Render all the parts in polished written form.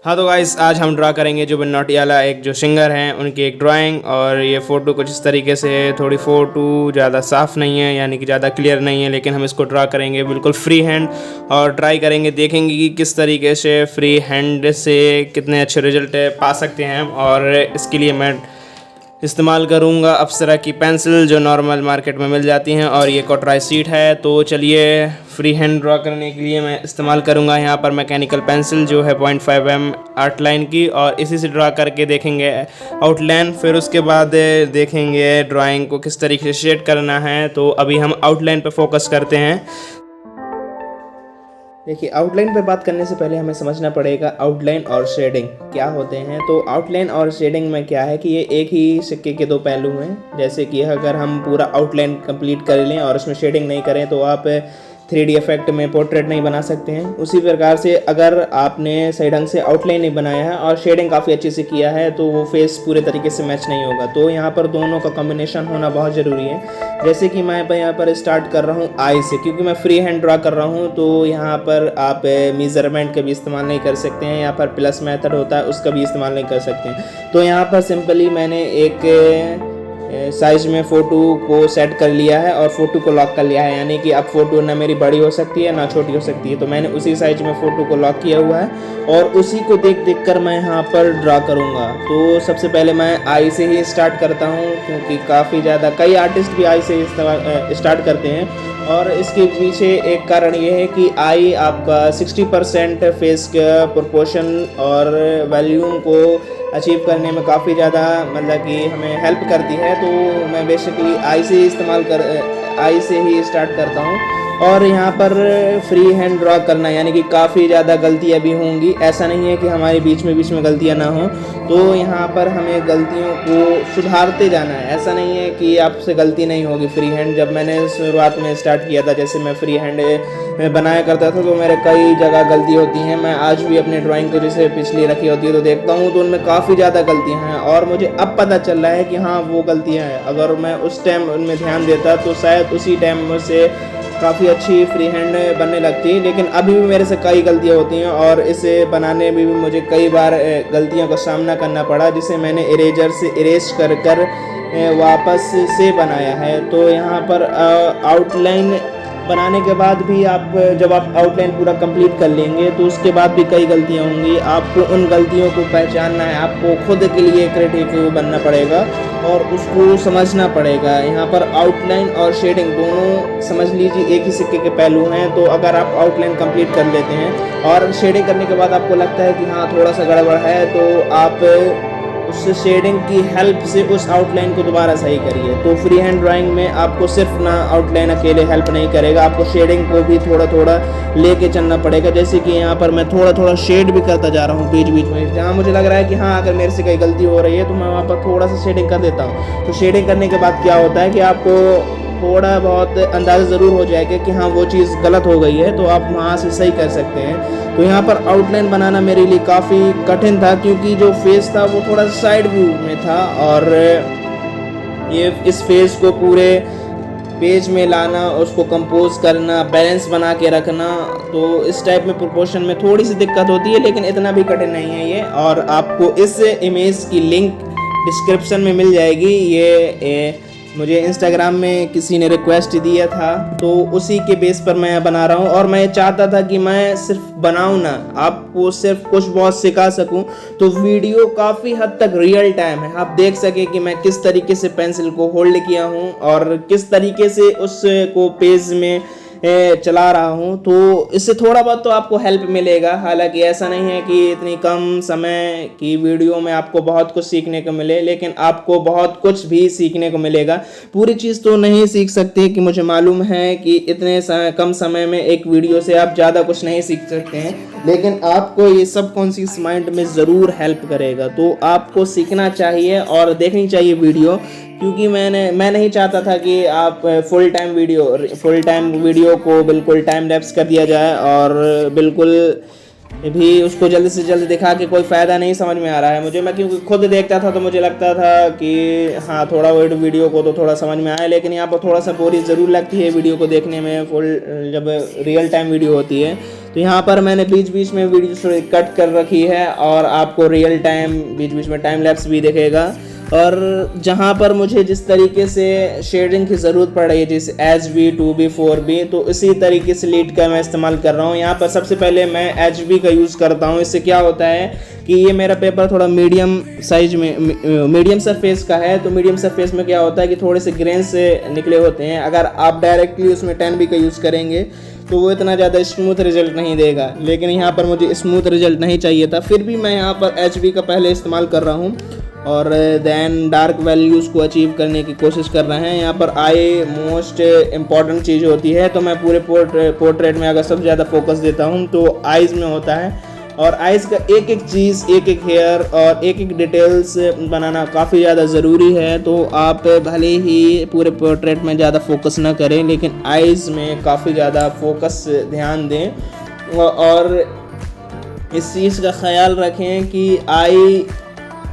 हाँ तो गाइस आज हम ड्रा करेंगे जुबिन नौटियाला एक जो सिंगर हैं उनकी एक ड्राइंग। और ये फ़ोटो कुछ इस तरीके से है, थोड़ी फ़ोटो ज़्यादा साफ़ नहीं है यानी कि ज़्यादा क्लियर नहीं है, लेकिन हम इसको ड्रा करेंगे बिल्कुल फ्री हैंड और ट्राई करेंगे, देखेंगे कि किस तरीके से फ्री हैंड से कितने अच्छे रिजल्ट पा सकते हैं हम। और इसके लिए मैं इस्तेमाल करूँगा अप्सरा की पेंसिल जो नॉर्मल मार्केट में मिल जाती हैं, और ये कॉटराई शीट है। तो चलिए फ्री हैंड ड्रा करने के लिए मैं इस्तेमाल करूँगा यहाँ पर मैकेनिकल पेंसिल जो है 0.5 आर्ट लाइन की, और इसी से ड्रा करके देखेंगे आउटलाइन। फिर उसके बाद देखेंगे ड्राइंग को किस तरीके से शेड करना है। तो अभी हम आउटलाइन पर फोकस करते हैं। देखिए, आउटलाइन पे बात करने से पहले हमें समझना पड़ेगा आउटलाइन और शेडिंग क्या होते हैं। तो आउटलाइन और शेडिंग में क्या है कि ये एक ही सिक्के के दो पहलू हैं। जैसे कि अगर हम पूरा आउटलाइन कंप्लीट कर लें और उसमें शेडिंग नहीं करें तो आप 3D इफेक्ट में पोर्ट्रेट नहीं बना सकते हैं। उसी प्रकार से अगर आपने सही ढंग से आउटलाइन नहीं बनाया है और शेडिंग काफ़ी अच्छे से किया है तो वो फेस पूरे तरीके से मैच नहीं होगा। तो यहाँ पर दोनों का कॉम्बिनेशन होना बहुत ज़रूरी है। जैसे कि मैं यहाँ पर स्टार्ट कर रहा हूँ आई से, क्योंकि मैं फ्री हैंड ड्रा कर रहा हूँ। तो यहाँ पर आप मेजरमेंट का भी इस्तेमाल नहीं कर सकते हैं, यहाँ पर प्लस मेथड होता है उसका भी इस्तेमाल नहीं कर सकते हैं। तो यहाँ पर सिंपली मैंने एक साइज में फ़ोटो को सेट कर लिया है और फ़ोटो को लॉक कर लिया है, यानी कि अब फ़ोटो ना मेरी बड़ी हो सकती है ना छोटी हो सकती है। तो मैंने उसी साइज में फ़ोटो को लॉक किया हुआ है और उसी को देख देख कर मैं यहाँ पर ड्रा करूँगा। तो सबसे पहले मैं आई से ही स्टार्ट करता हूँ, क्योंकि काफ़ी ज़्यादा कई आर्टिस्ट भी आई से स्टार्ट करते हैं। और इसके पीछे एक कारण ये है कि आई आपका 60% फेस का प्रोपोर्शन और वॉल्यूम को अचीव करने में काफ़ी ज़्यादा मतलब कि हमें हेल्प करती है। तो मैं बेसिकली आई से ही स्टार्ट करता हूँ। और यहाँ पर फ्री हैंड ड्रा करना यानी कि काफ़ी ज़्यादा गलतियाँ भी होंगी, ऐसा नहीं है कि हमारे बीच में गलतियाँ ना हो। तो यहाँ पर हमें गलतियों को सुधारते जाना है, ऐसा नहीं है कि आपसे गलती नहीं होगी। फ्री हैंड जब मैंने शुरुआत में स्टार्ट किया था, जैसे मैं फ्री हैंड बनाया करता था तो मेरे कई जगह गलती होती हैं। मैं आज भी अपनी ड्राइंग को जैसे पिछली रखी होती है तो देखता हूँ तो उनमें काफ़ी ज़्यादा गलतियाँ हैं, और मुझे अब पता चल रहा है कि हाँ वो गलतियाँ हैं। अगर मैं उस टाइम उनमें ध्यान देता तो शायद उसी टाइम से काफ़ी अच्छी फ्री हैंड बनने लगती है। लेकिन अभी भी मेरे से कई गलतियाँ होती हैं और इसे बनाने में भी मुझे कई बार गलतियों का सामना करना पड़ा, जिसे मैंने इरेजर से इरेज कर वापस से बनाया है। तो यहाँ पर आउटलाइन बनाने के बाद भी जब आप आउटलाइन पूरा कंप्लीट कर लेंगे तो उसके बाद भी कई गलतियाँ होंगी। आपको उन गलतियों को पहचानना है, आपको खुद के लिए क्रिएटिव बनना पड़ेगा और उसको समझना पड़ेगा। यहाँ पर आउटलाइन और शेडिंग दोनों समझ लीजिए एक ही सिक्के के पहलू हैं। तो अगर आप आउटलाइन कंप्लीट कर लेते हैं और शेडिंग करने के बाद आपको लगता है कि हाँ थोड़ा सा गड़बड़ है, तो आप उस शेडिंग की हेल्प से उस आउटलाइन को दोबारा सही करिए। तो फ्री हैंड ड्राइंग में आपको सिर्फ ना आउटलाइन अकेले हेल्प नहीं करेगा, आपको शेडिंग को भी थोड़ा थोड़ा लेके चलना पड़ेगा। जैसे कि यहाँ पर मैं थोड़ा थोड़ा शेड भी करता जा रहा हूँ बीच बीच में, जहाँ मुझे लग रहा है कि हाँ अगर मेरे से कोई गलती हो रही है तो मैं वहाँ पर थोड़ा सा शेडिंग कर देता हूँ। तो शेडिंग करने के बाद क्या होता है कि आपको थोड़ा बहुत अंदाज़ा ज़रूर हो जाएगा कि हाँ वो चीज़ गलत हो गई है, तो आप वहाँ से सही कर सकते हैं। तो यहाँ पर आउटलाइन बनाना मेरे लिए काफ़ी कठिन था, क्योंकि जो फेस था वो थोड़ा साइड व्यू में था और ये इस फेस को पूरे पेज में लाना, उसको कंपोज करना, बैलेंस बना के रखना, तो इस टाइप में प्रोपोर्शन में थोड़ी सी दिक्कत होती है, लेकिन इतना भी कठिन नहीं है ये। और आपको इस इमेज की लिंक डिस्क्रिप्शन में मिल जाएगी। ये मुझे इंस्टाग्राम में किसी ने रिक्वेस्ट दिया था तो उसी के बेस पर मैं बना रहा हूँ। और मैं चाहता था कि मैं सिर्फ बनाऊँ ना, आपको सिर्फ कुछ बहुत सिखा सकूँ। तो वीडियो काफ़ी हद तक रियल टाइम है, आप देख सके कि मैं किस तरीके से पेंसिल को होल्ड किया हूँ और किस तरीके से उसको पेज में चला रहा हूँ। तो इससे थोड़ा बहुत तो आपको हेल्प मिलेगा। हालांकि ऐसा नहीं है कि इतनी कम समय की वीडियो में आपको बहुत कुछ सीखने को मिले, लेकिन आपको बहुत कुछ भी सीखने को मिलेगा। पूरी चीज़ तो नहीं सीख सकते कि मुझे मालूम है कि इतने कम समय में एक वीडियो से आप ज़्यादा कुछ नहीं सीख सकते हैं, लेकिन आपको ये सबकॉन्शियस माइंड में ज़रूर हेल्प करेगा। तो आपको सीखना चाहिए और देखनी चाहिए वीडियो, क्योंकि मैं नहीं चाहता था कि आप फुल टाइम वीडियो को बिल्कुल टाइम लैप्स कर दिया जाए और बिल्कुल भी उसको जल्दी से जल्दी दिखा के कोई फ़ायदा नहीं समझ में आ रहा है मुझे। मैं क्योंकि खुद देखता था तो मुझे लगता था कि हाँ थोड़ा वीडियो को तो थोड़ा समझ में आया, लेकिन यहाँ पर थोड़ा सा बोरियत ज़रूर लगती है वीडियो को देखने में, फुल जब रियल टाइम वीडियो होती है। तो यहाँ पर मैंने बीच बीच में वीडियो कट कर रखी है और आपको रियल टाइम बीच बीच में टाइम लैप्स भी दिखेगा। और जहाँ पर मुझे जिस तरीके से शेडिंग की ज़रूरत पड़ रही है, जैसे HB 2B 4B, तो इसी तरीके से लीड का मैं इस्तेमाल कर रहा हूँ। यहाँ पर सबसे पहले मैं HB का यूज़ करता हूँ। इससे क्या होता है कि ये मेरा पेपर थोड़ा मीडियम साइज में मीडियम सरफेस का है, तो मीडियम सरफेस में क्या होता है कि थोड़े से ग्रेन से निकले होते हैं। अगर आप डायरेक्टली उसमें 10B का यूज़ करेंगे तो वो इतना ज़्यादा स्मूथ रिजल्ट नहीं देगा, लेकिन यहाँ पर मुझे स्मूथ रिजल्ट नहीं चाहिए था, फिर भी मैं यहाँ पर HB का पहले इस्तेमाल कर रहा हूँ और देन डार्क वैल्यूज़ को अचीव करने की कोशिश कर रहे हैं। यहाँ पर आई मोस्ट इम्पॉर्टेंट चीज़ होती है, तो मैं पूरे पोर्ट्रेट में अगर सबसे ज़्यादा फोकस देता हूँ तो आइज़ में होता है, और आइज़ का एक एक चीज़, एक एक हेयर और एक एक डिटेल्स बनाना काफ़ी ज़्यादा ज़रूरी है। तो आप भले ही पूरे पोर्ट्रेट में ज़्यादा फोकस ना करें, लेकिन आइज़ में काफ़ी ज़्यादा फोकस ध्यान दें और इस चीज़ का ख्याल रखें कि आई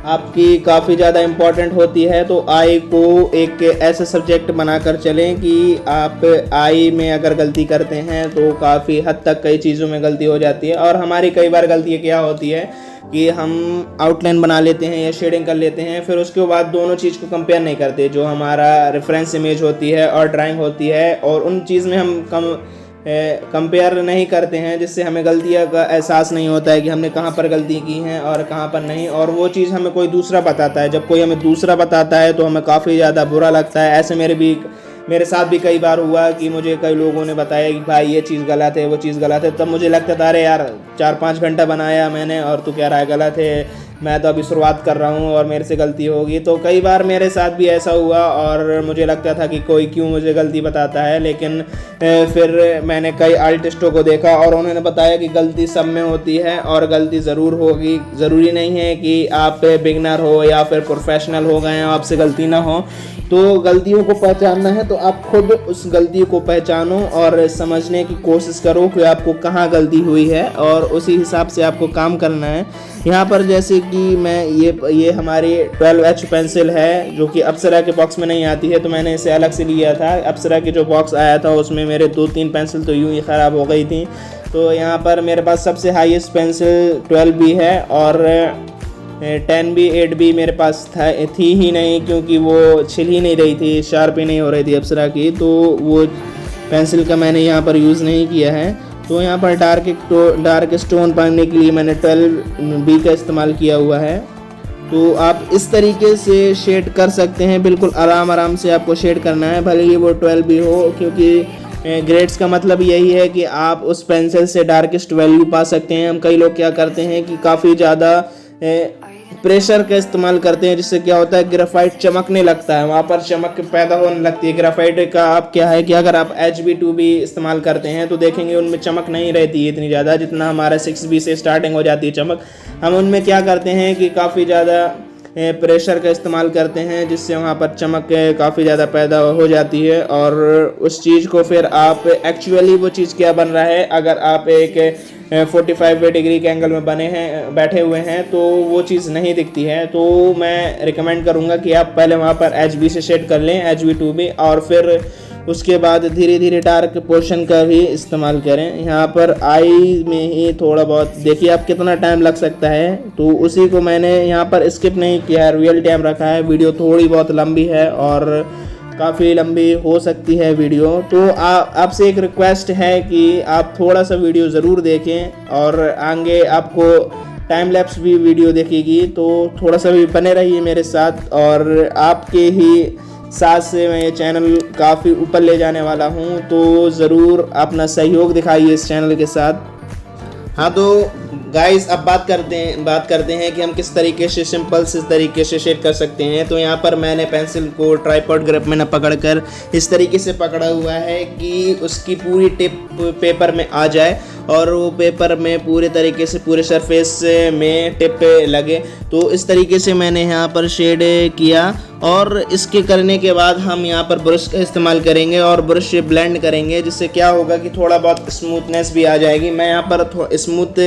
आपकी काफ़ी ज़्यादा इम्पॉर्टेंट होती है। तो आई को एक ऐसा सब्जेक्ट बनाकर चलें कि आप आई में अगर गलती करते हैं तो काफ़ी हद तक कई चीज़ों में गलती हो जाती है। और हमारी कई बार गलती क्या होती है कि हम आउटलाइन बना लेते हैं या शेडिंग कर लेते हैं, फिर उसके बाद दोनों चीज़ को कंपेयर नहीं करते, जो हमारा रेफरेंस इमेज होती है और ड्राइंग होती है, और उन चीज़ में हम कंपेयर नहीं करते हैं, जिससे हमें गलतियाँ का एहसास नहीं होता है कि हमने कहाँ पर गलती की है और कहाँ पर नहीं। और वो चीज़ हमें कोई दूसरा बताता है, जब कोई हमें दूसरा बताता है तो हमें काफ़ी ज़्यादा बुरा लगता है। ऐसे मेरे साथ भी कई बार हुआ कि मुझे कई लोगों ने बताया कि भाई ये चीज़ गलत है, वो चीज़ गलत है, तब मुझे लगता था अरे यार 4-5 घंटा बनाया मैंने और तू कह रहा है गलत है, मैं तो अभी शुरुआत कर रहा हूँ और मेरे से गलती होगी। तो कई बार मेरे साथ भी ऐसा हुआ और मुझे लगता था कि कोई क्यों मुझे गलती बताता है, लेकिन फिर मैंने कई आर्टिस्टों को देखा और उन्होंने बताया कि गलती सब में होती है और गलती ज़रूर होगी। ज़रूरी नहीं है कि आप बिगनर हो या फिर प्रोफेशनल हो गए हैं आपसे गलती ना हो। तो गलतियों को पहचानना है तो आप खुद उस गलती को पहचानो और समझने की कोशिश करो कि आपको कहाँ गलती हुई है और उसी हिसाब से आपको काम करना है। यहाँ पर जैसे कि मैं ये हमारी 12H पेंसिल है जो कि अप्सरा के बॉक्स में नहीं आती है, तो मैंने इसे अलग से लिया था। अप्सरा के जो बॉक्स आया था उसमें मेरे 2-3 पेंसिल तो यूँ ही ख़राब हो गई थी। तो यहाँ पर मेरे पास सबसे हाईएस्ट पेंसिल 12B है और 10B 8B मेरे पास थी ही नहीं, क्योंकि वो छिल ही नहीं रही थी, शार्प ही नहीं हो रही थी अप्सरा की, तो वो पेंसिल का मैंने यहाँ पर यूज़ नहीं किया है। तो यहाँ पर डार्क स्टोन पाने के लिए मैंने 12B का इस्तेमाल किया हुआ है। तो आप इस तरीके से शेड कर सकते हैं, बिल्कुल आराम से आपको शेड करना है, भले ही वो 12B हो, क्योंकि ग्रेड्स का मतलब यही है कि आप उस पेंसिल से डार्केस्ट वैल्यू पा सकते हैं। हम कई लोग क्या करते हैं कि काफ़ी ज़्यादा प्रेशर का इस्तेमाल करते हैं, जिससे क्या होता है ग्रेफाइट चमकने लगता है, वहाँ पर चमक पैदा होने लगती है। ग्रेफाइट का आप क्या है कि अगर आप HB 2B इस्तेमाल करते हैं तो देखेंगे उनमें चमक नहीं रहती है इतनी ज़्यादा, जितना हमारा 6B से स्टार्टिंग हो जाती है चमक। हम उनमें क्या करते हैं कि काफ़ी ज़्यादा प्रेशर का इस्तेमाल करते हैं, जिससे वहाँ पर चमक काफ़ी ज़्यादा पैदा हो जाती है और उस चीज़ को फिर आप एक्चुअली वो चीज़ क्या बन रहा है, अगर आप एक 45 डिग्री के एंगल में बैठे हुए हैं तो वो चीज़ नहीं दिखती है। तो मैं रिकमेंड करूँगा कि आप पहले वहाँ पर HB से शेड कर लें, HB 2B, और फिर उसके बाद धीरे धीरे डार्क पोर्शन का भी इस्तेमाल करें। यहाँ पर आई में ही थोड़ा बहुत देखिए आप कितना टाइम लग सकता है, तो उसी को मैंने यहाँ पर स्किप नहीं किया है, रियल टाइम रखा है। वीडियो थोड़ी बहुत लंबी है और काफ़ी लंबी हो सकती है वीडियो, तो आपसे एक रिक्वेस्ट है कि आप थोड़ा सा वीडियो ज़रूर देखें और आगे आपको टाइम लैप्स भी वीडियो देखेगी, तो थोड़ा सा भी बने रहिए मेरे साथ। और आपके ही साथ से मैं ये चैनल काफ़ी ऊपर ले जाने वाला हूँ, तो ज़रूर अपना सहयोग दिखाइए इस चैनल के साथ। हाँ तो गाइस अब बात करते हैं कि हम किस तरीके से सिंपल से तरीके से शेड कर सकते हैं। तो यहाँ पर मैंने पेंसिल को ट्राइपॉड ग्रिप में न पकड़कर इस तरीके से पकड़ा हुआ है कि उसकी पूरी टिप पेपर में आ जाए और वो पेपर में पूरे तरीके से पूरे सरफेस में टिप लगे। तो इस तरीके से मैंने यहाँ पर शेड किया और इसके करने के बाद हम यहाँ पर ब्रश का इस्तेमाल करेंगे और ब्रश से ब्लेंड करेंगे, जिससे क्या होगा कि थोड़ा बहुत स्मूथनेस भी आ जाएगी। मैं यहाँ पर स्मूथ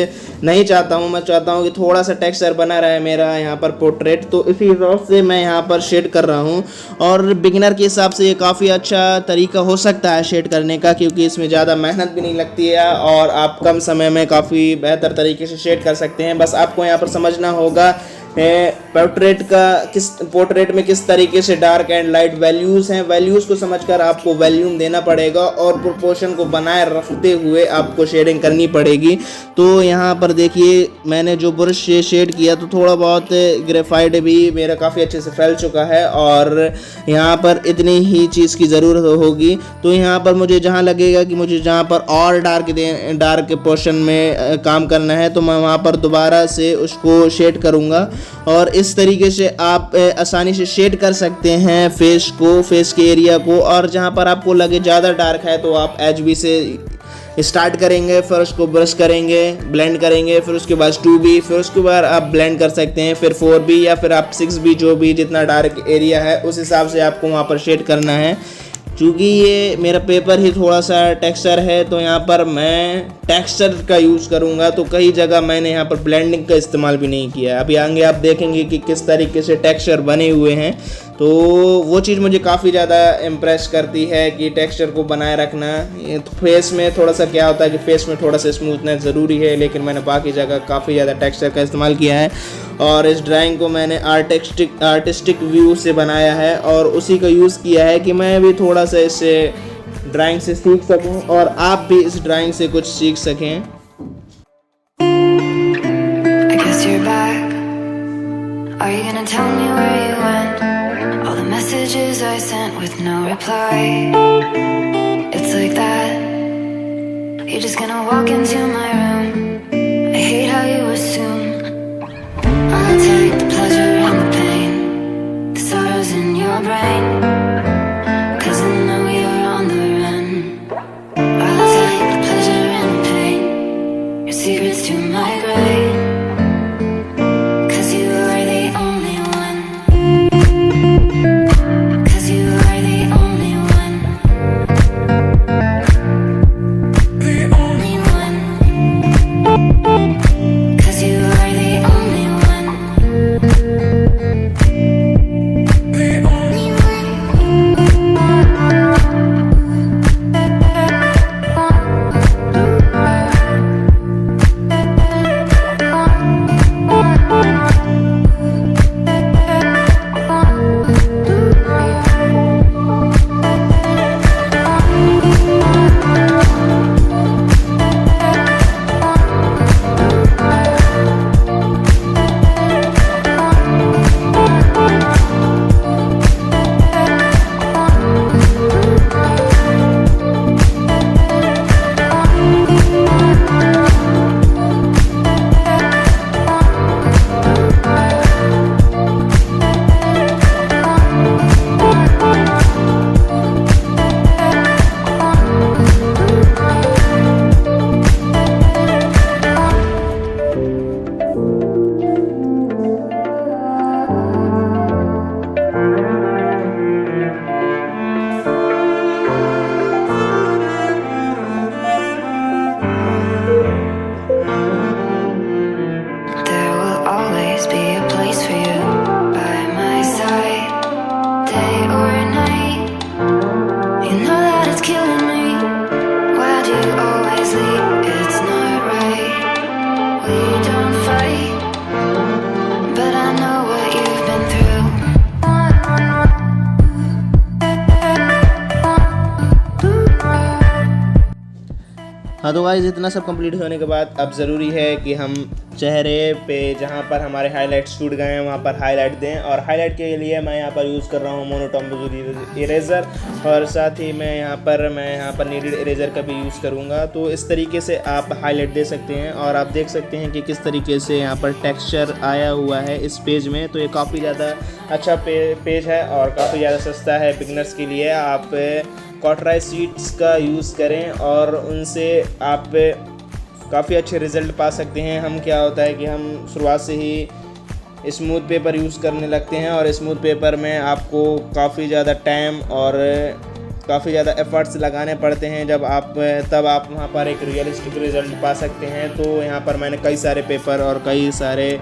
नहीं चाहता हूँ, मैं चाहता हूँ कि थोड़ा सा टेक्सचर बना रहे मेरा यहाँ पर पोर्ट्रेट, तो इसी हिसाब से मैं यहाँ पर शेड कर रहा हूँ। और बिगिनर के हिसाब से ये काफ़ी अच्छा तरीका हो सकता है शेड करने का, क्योंकि इसमें ज़्यादा मेहनत भी नहीं लगती है और आप कम समय में काफ़ी बेहतर तरीके से शेड कर सकते हैं। बस आपको यहाँ पर समझना होगा पोर्ट्रेट में किस तरीके से डार्क एंड लाइट वैल्यूज़ हैं। वैल्यूज़ को समझकर आपको वॉल्यूम देना पड़ेगा और प्रोपोर्शन को बनाए रखते हुए आपको शेडिंग करनी पड़ेगी। तो यहाँ पर देखिए मैंने जो ब्रश से शेड किया तो थोड़ा बहुत ग्रेफाइट भी मेरा काफ़ी अच्छे से फैल चुका है और यहाँ पर इतनी ही चीज़ की ज़रूरत होगी। तो यहाँ पर मुझे जहाँ लगेगा कि मुझे जहाँ पर और डार्क पोर्शन में काम करना है तो मैं वहाँ पर दोबारा से उसको शेड करूँगा और इस तरीके से आप आसानी से शेड कर सकते हैं फेस के एरिया को। और जहाँ पर आपको लगे ज़्यादा डार्क है तो आप HB से स्टार्ट करेंगे, फिर उसको ब्रश करेंगे, ब्लेंड करेंगे, फिर उसके बाद 2B, फिर उसके बाद आप ब्लेंड कर सकते हैं, फिर 4B या फिर आप 6B, जो भी जितना डार्क एरिया है उस हिसाब से आपको वहाँ पर शेड करना है। चूँकि ये मेरा पेपर ही थोड़ा सा टेक्सचर है तो यहाँ पर मैं टेक्सचर का यूज़ करूँगा, तो कई जगह मैंने यहाँ पर ब्लेंडिंग का इस्तेमाल भी नहीं किया। अभी आगे आप देखेंगे कि किस तरीके से टेक्सचर बने हुए हैं, तो वो चीज़ मुझे काफ़ी ज़्यादा इम्प्रेस करती है कि टेक्सचर को बनाए रखना। फेस में थोड़ा सा क्या होता है कि फेस में थोड़ा सा स्मूथनेस ज़रूरी है, लेकिन मैंने बाकी जगह काफ़ी ज़्यादा टेक्सचर का इस्तेमाल किया है और इस ड्राइंग को मैंने आर्टिस्टिक व्यू से बनाया है और उसी का यूज़ किया है कि मैं भी थोड़ा सा इससे ड्राइंग से सीख सकूं और आप भी इस ड्राइंग से कुछ सीख सकें। Messages I sent with no reply. It's like that. You're just gonna walk into my room. I hate how you assume I'll take the pleasure and the pain, the sorrows in your brain, 'cause I know you're on the run. I'll take the pleasure and the pain, your secrets to my grave, 'cause you are the only one. हाँ तो guys इतना सब complete होने के बाद अब ज़रूरी है कि हम चेहरे पे जहाँ पर हमारे हाइलाइट्स छूट गए हैं वहाँ पर हाईलाइट दें। और हाईलाइट के लिए मैं यहाँ पर यूज़ कर रहा हूँ मोनोटोन बजूरी इरेज़र और साथ ही मैं यहाँ पर नीडेड इरेज़र का भी यूज़ करूँगा। तो इस तरीके से आप हाईलाइट दे सकते हैं और आप देख सकते हैं कि किस तरीके से यहाँ पर टेक्सचर आया हुआ है इस पेज में। तो ये काफ़ी ज़्यादा अच्छा पेज है और काफ़ी ज़्यादा सस्ता है बिगनर्स के लिए। आप कॉटराइज शीट्स का यूज़ करें और उनसे आप काफ़ी अच्छे रिज़ल्ट पा सकते हैं। हम क्या होता है कि हम शुरुआत से ही स्मूथ पेपर यूज़ करने लगते हैं और स्मूथ पेपर में आपको काफ़ी ज़्यादा टाइम और काफ़ी ज़्यादा एफ़र्ट्स लगाने पड़ते हैं तब आप वहाँ पर एक रियलिस्टिक रिज़ल्ट पा सकते हैं। तो यहाँ पर मैंने कई सारे पेपर और कई सारे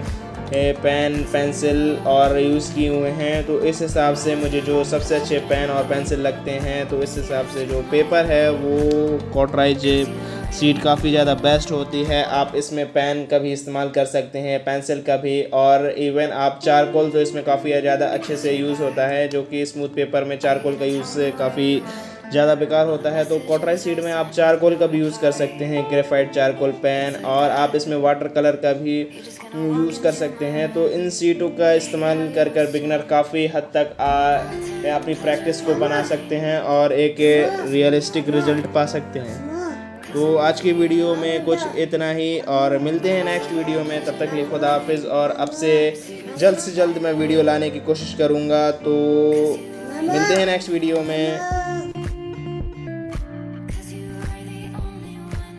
पेन पेंसिल और यूज़ किए हुए हैं। तो इस हिसाब से मुझे जो सबसे अच्छे पेन और पेंसिल लगते हैं तो इस हिसाब से जो पेपर है वो कॉटराइज सीट काफ़ी ज़्यादा बेस्ट होती है। आप इसमें पेन का भी इस्तेमाल कर सकते हैं, पेंसिल का भी, और इवन आप चारकोल तो इसमें काफ़ी ज़्यादा अच्छे से यूज़ होता है, जो कि स्मूथ पेपर में चारकोल का यूज़ काफ़ी ज़्यादा बेकार होता है। तो कॉटराइज सीट में आप चारकोल का भी यूज़ कर सकते हैं, ग्रेफाइट चारकोल पेन, और आप इसमें वाटर कलर का भी यूज़ कर सकते हैं। तो इन सीटों का इस्तेमाल कर बिगिनर काफ़ी हद तक अपनी प्रैक्टिस को बना सकते हैं और एक रियलिस्टिक रिज़ल्ट पा सकते हैं। तो आज की वीडियो में कुछ इतना ही, और मिलते हैं नेक्स्ट वीडियो में। तब तक के लिए खुदा हाफिज़, और अब से जल्द मैं वीडियो लाने की कोशिश करूँगा। तो मिलते हैं नेक्स्ट वीडियो में।